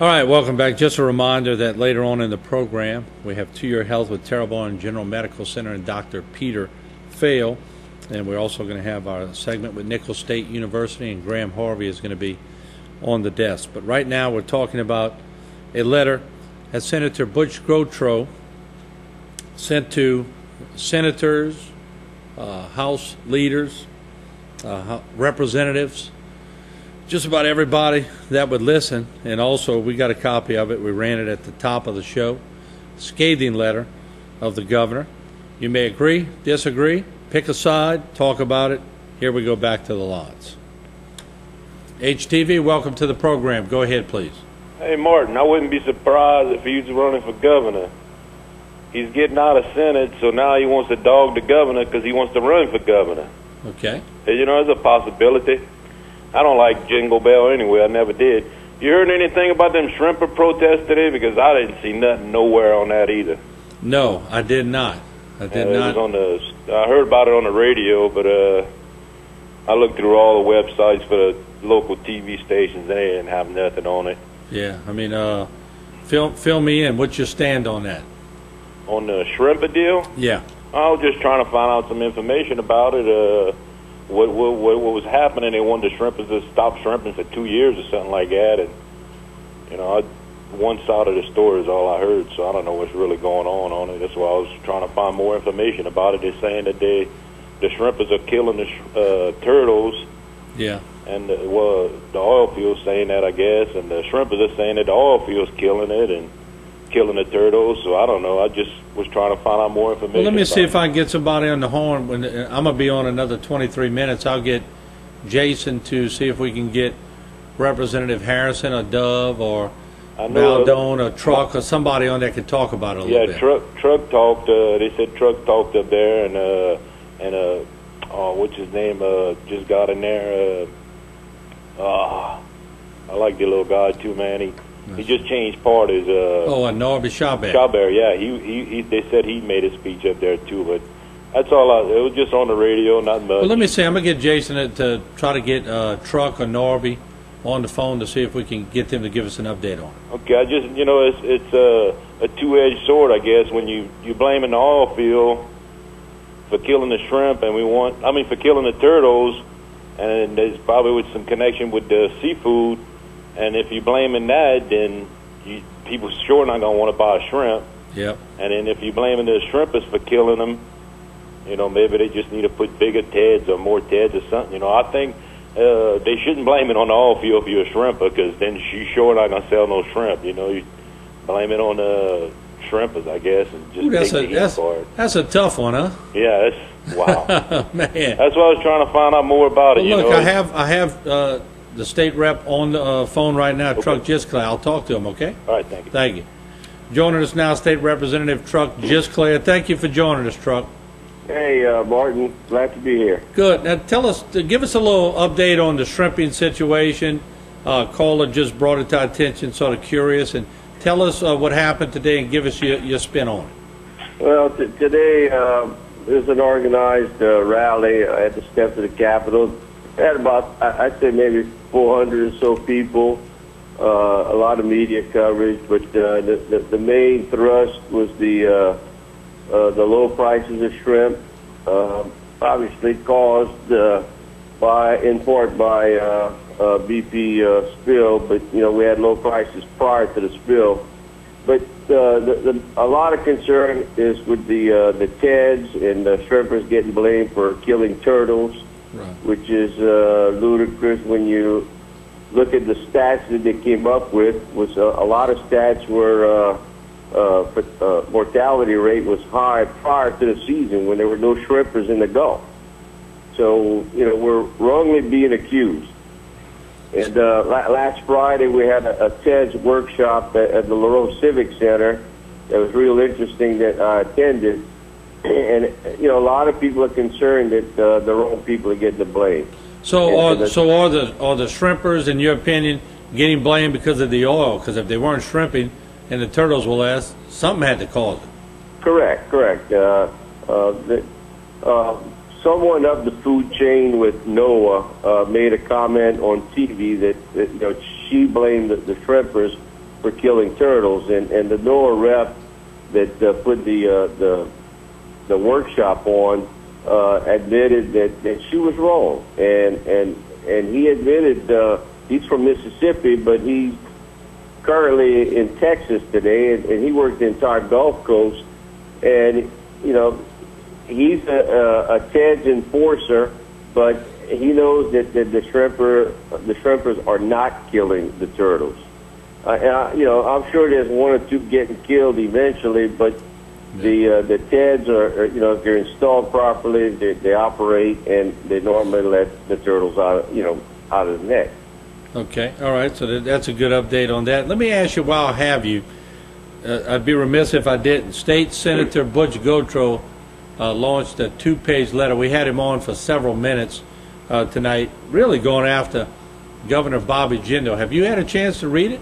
All right, welcome back. Just a reminder that later on in the program, we have To Your Health with Terrebonne General Medical Center and Dr. Peter Fail. And we're also going to have our segment with Nicholls State University, and Graham Harvey is going to be on the desk. But right now we're talking about a letter that Senator Butch Gautreaux sent to senators, House leaders, representatives, just about everybody that would listen. And also, we got a copy of it. We ran it at the top of the show. Scathing letter of the governor. You may agree, disagree, pick a side, talk about it. Here we go back to the lots. HTV, welcome to the program. Go ahead, please. Hey, Martin, I wouldn't be surprised if he was running for governor. He's getting out of Senate, so now he wants to dog the governor because he wants to run for governor. Okay. You know, there's a possibility. I don't like Jingle Bell anyway. I never did. You heard anything about them shrimper protests today? Because I didn't see nothing nowhere on that either. No, I did not. I did not. I heard about it on the radio, but I looked through all the websites for the local TV stations, and they didn't have nothing on it. Yeah, I mean, fill me in. What's your stand on that? On the shrimper deal? Yeah. I was just trying to find out some information about it. What was happening? They wanted the shrimpers to stop shrimping for 2 years or something like that, and you know, one side of the story is all I heard, so I don't know what's really going on it. That's why I was trying to find more information about it. They're saying that the shrimpers are killing the turtles. Yeah. And the oil field's saying that, I guess, and the shrimpers are saying that the oil field's killing it and killing the turtles. So I don't know. I just was trying to find out more information. Well, let me see if I can get somebody on the horn. I'm going to be on another 23 minutes. I'll get Jason to see if we can get Representative Harrison or Dove or Maldon or Truck or somebody on that could talk about it a little bit. Yeah, Truck talked. They said Truck talked up there, and what's his name? Just got in there. I like the little guy too, man. He just changed parties. Norby Chabert. Chabert, yeah. He they said he made a speech up there too, but that's all. It was just on the radio, not much. Well, let me see. I'm gonna get Jason to try to get Truck or Norby on the phone to see if we can get them to give us an update on it. Okay, I just it's a two-edged sword, I guess. When you blaming the oil field for killing the shrimp, and for killing the turtles, and there's probably with some connection with the seafood. And if you're blaming that, then people sure not gonna want to buy a shrimp. Yep. And then if you're blaming the shrimpers for killing them, you know, maybe they just need to put bigger TEDs or more TEDs or something. You know, I think they shouldn't blame it on the oil field if you're a shrimper, because then you sure not gonna sell no shrimp. You know, you blame it on the shrimpers, I guess, and just take the heat for it. That's a tough one, huh? Yeah, that's wow. Man. That's why I was trying to find out more about it. Well, look, you know? I have the state rep on the phone right now, okay. Truck Gisclair. I'll talk to him, okay? All right, thank you. Thank you. Joining us now, State Representative Truck Gisclair. Thank you for joining us, Truck. Hey, Martin. Glad to be here. Good. Now, give us a little update on the shrimping situation. Caller just brought it to our attention, sort of curious, and tell us what happened today and give us your spin on it. Well, today there's an organized rally at the steps of the Capitol. Had about, I'd say, maybe 400 or so people, a lot of media coverage, but the main thrust was the low prices of shrimp, obviously caused in part by BP spill, but you know, we had low prices prior to the spill. But a lot of concern is with the TEDs and the shrimpers getting blamed for killing turtles. Right. Which is ludicrous when you look at the stats that they came up with. Was a lot of stats were mortality rate was high prior to the season when there were no shrimpers in the Gulf. So you know, we're wrongly being accused. And last Friday we had a TEDS workshop at the Lareau Civic Center. That was real interesting that I attended. And you know, a lot of people are concerned that the wrong people are getting the blame. So are the shrimpers, in your opinion, getting blamed because of the oil? Because if they weren't shrimping and the turtles were less, something had to cause it. Correct. Someone up the food chain with NOAA made a comment on TV that you know, she blamed the shrimpers for killing turtles. And the NOAA rep that put the workshop on admitted that she was wrong, and he admitted he's from Mississippi, but he's currently in Texas today, and he worked the entire Gulf Coast, and he's a TEDS enforcer, but he knows that the shrimpers are not killing the turtles. I'm sure there's one or two getting killed eventually, but the TEDs are if they're installed properly, they operate, and they normally let the turtles out of the net. Okay, all right, so that's a good update on that. Let me ask you while I have you, I'd be remiss if I didn't. State Senator Butch Gautreaux launched a 2-page letter. We had him on for several minutes tonight, really going after Governor Bobby Jindal. Have you had a chance to read it?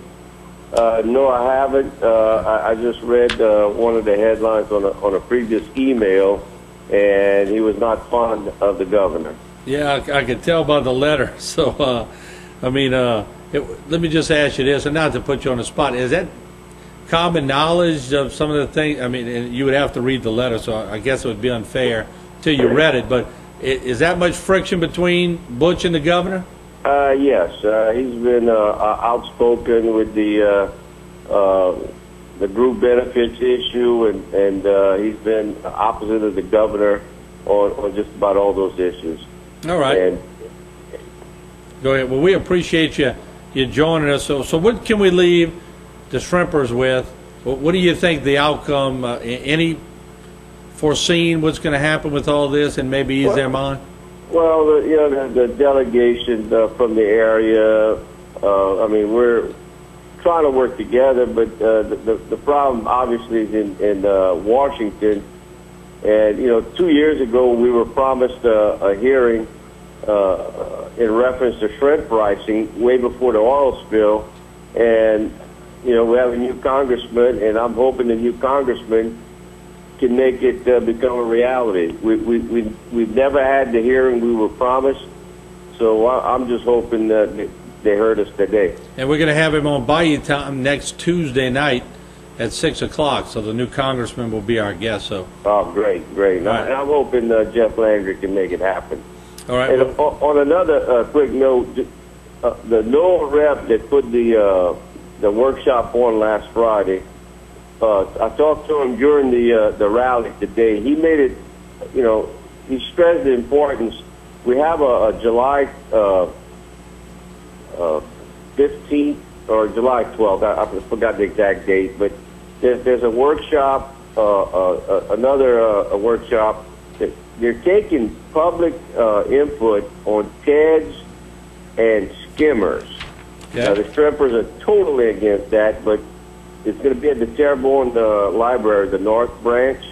No, I haven't. I just read one of the headlines on a previous email, and he was not fond of the governor. Yeah, I could tell by the letter. So, let me just ask you this, and not to put you on the spot. Is that common knowledge of some of the things? I mean, and you would have to read the letter, so I guess it would be unfair till you read it. But is that much friction between Butch and the governor? Yes, he's been outspoken with the group benefits issue, and he's been opposite of the governor on just about all those issues. All right. And go ahead. Well, we appreciate you joining us. So what can we leave the shrimpers with? What do you think the outcome? Any foreseen what's going to happen with all this, and maybe ease their mind? Well, the delegation from the area. We're trying to work together, but the problem obviously is in Washington. And 2 years ago, we were promised a hearing in reference to shrimp pricing way before the oil spill, and we have a new congressman, and I'm hoping the new congressman can make it become a reality. We've never had the hearing we were promised, so I'm just hoping that they heard us today. And we're going to have him on Bayou time next Tuesday night at 6 o'clock, so the new congressman will be our guest. So. Oh, great. And I'm hoping Jeff Landry can make it happen. All right. And on another quick note, the NOAA rep that put the workshop on last Friday, I talked to him during the rally today. He made it, he stressed the importance. We have a July 15th or July 12th. I forgot the exact date, but there's a workshop, another workshop. They're taking public input on TEDs and skimmers. Yeah. Now, the shrimpers are totally against that, but it's going to be at the Terrebonne Library, the North Branch,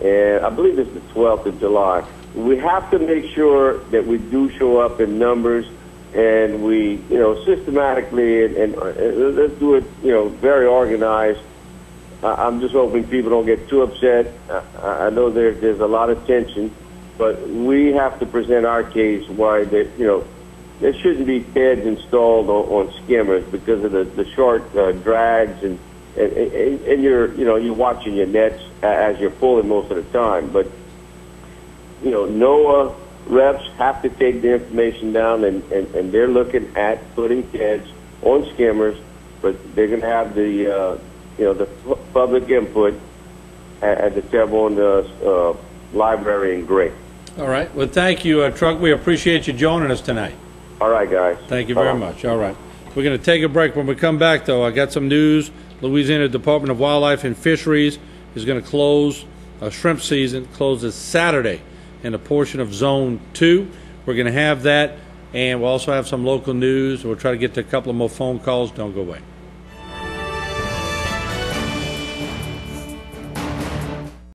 and I believe it's the 12th of July. We have to make sure that we do show up in numbers, and we, systematically, and let's do it, very organized. I'm just hoping people don't get too upset. I know there's a lot of tension, but we have to present our case why there shouldn't be TEDs installed on skimmers because of the short drags, and you're watching your nets as you're pulling most of the time. But NOAA reps have to take the information down, and they're looking at putting TEDs on skimmers, but they're going to have the public input at the Terrebonne Library in Gray. All right. Well, thank you, Truck. We appreciate you joining us tonight. All right, guys. Thank you very much. All right. We're going to take a break. When we come back, though, I got some news. Louisiana Department of Wildlife and Fisheries is going to close shrimp season, closes Saturday in a portion of Zone 2. We're going to have that, and we'll also have some local news. We'll try to get to a couple of more phone calls. Don't go away.